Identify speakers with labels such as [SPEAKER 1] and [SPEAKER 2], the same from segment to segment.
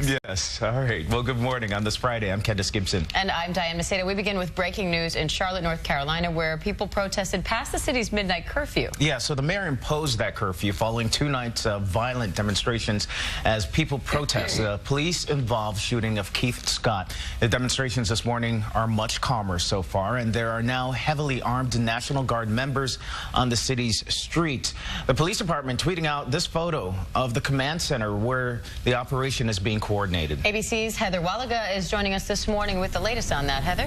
[SPEAKER 1] Yes. All right. Well, good morning on this Friday. I'm Candace Gibson.
[SPEAKER 2] And I'm Diane Macedo. We begin with breaking news in Charlotte, North Carolina, where people protested past the city's midnight curfew.
[SPEAKER 1] Yeah, so the mayor imposed that curfew following 2 nights of violent demonstrations as people protest the police-involved shooting of Keith Scott. The demonstrations this morning are much calmer so far, and there are now heavily armed National Guard members on the city's streets. The police department tweeting out this photo of the command center where the operation is being coordinated.
[SPEAKER 2] ABC's Heather Wallaga is joining us this morning with the latest on that. Heather?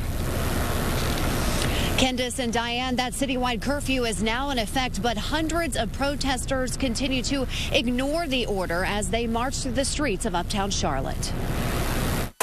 [SPEAKER 3] Candace and Diane, that citywide curfew is now in effect, but hundreds of protesters continue to ignore the order as they march through the streets of uptown Charlotte.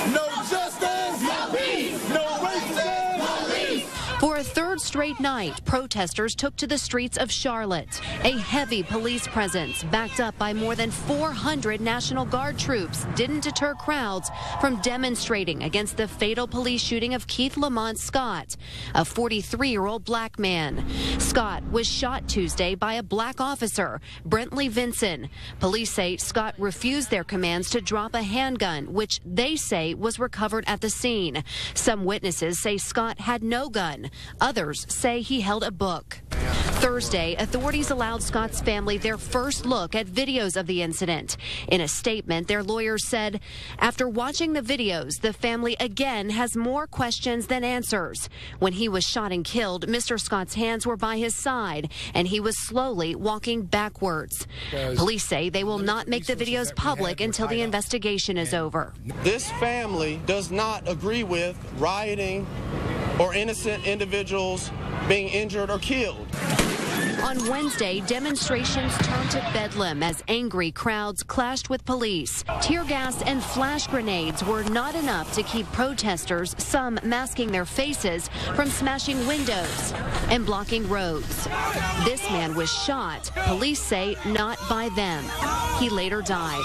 [SPEAKER 4] No justice, no peace, no racism, no peace.
[SPEAKER 3] For a third straight night, protesters took to the streets of Charlotte. A heavy police presence, backed up by more than 400 National Guard troops, didn't deter crowds from demonstrating against the fatal police shooting of Keith Lamont Scott, a 43-year-old black man. Scott was shot Tuesday by a black officer, Brentley Vinson. Police say Scott refused their commands to drop a handgun, which they say was recovered at the scene. Some witnesses say Scott had no gun. Others say he held a book. Thursday, authorities allowed Scott's family their first look at videos of the incident. In a statement, their lawyers said, after watching the videos, the family again has more questions than answers. When he was shot and killed, Mr. Scott's hands were by his side, and he was slowly walking backwards. Police say they will not make the videos public until the investigation is over.
[SPEAKER 5] This family does not agree with rioting or innocent individuals being injured or killed.
[SPEAKER 3] On Wednesday, demonstrations turned to bedlam as angry crowds clashed with police. Tear gas and flash grenades were not enough to keep protesters, some masking their faces, from smashing windows and blocking roads. This man was shot, police say not by them. He later died.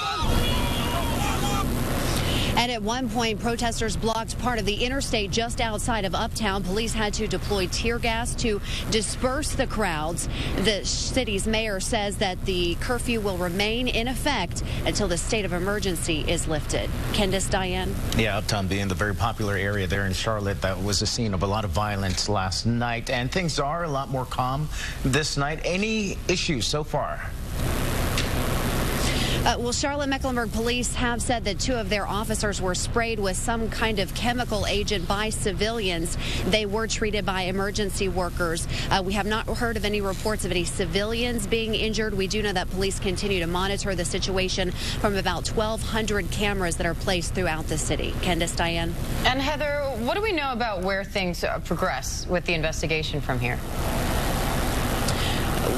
[SPEAKER 3] And at one point, protesters blocked part of the interstate just outside of Uptown. Police had to deploy tear gas to disperse the crowds. The city's mayor says that the curfew will remain in effect until the state of emergency is lifted. Candace, Diane?
[SPEAKER 1] Yeah, Uptown being the very popular area there in Charlotte that was the scene of a lot of violence last night. And things are a lot more calm this night. Any issues so far?
[SPEAKER 3] Well, Charlotte-Mecklenburg police have said that 2 of their officers were sprayed with some kind of chemical agent by civilians. They were treated by emergency workers. We have not heard of any reports of any civilians being injured. We do know that police continue to monitor the situation from about 1,200 cameras that are placed throughout the city. Candace, Diane?
[SPEAKER 2] And Heather, what do we know about where things progress with the investigation from here?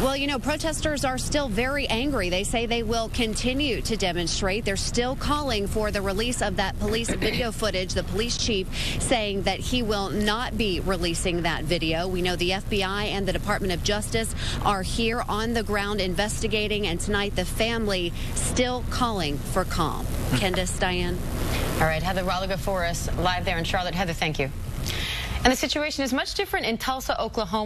[SPEAKER 3] Well, you know, protesters are still very angry. They say they will continue to demonstrate. They're still calling for the release of that police video footage. The police chief saying that he will not be releasing that video. We know the FBI and the Department of Justice are here on the ground investigating, and tonight the family still calling for calm. Candace, Diane?
[SPEAKER 2] All right, Heather Wallaga for us live there in Charlotte. Heather, thank you. And the situation is much different in Tulsa, Oklahoma.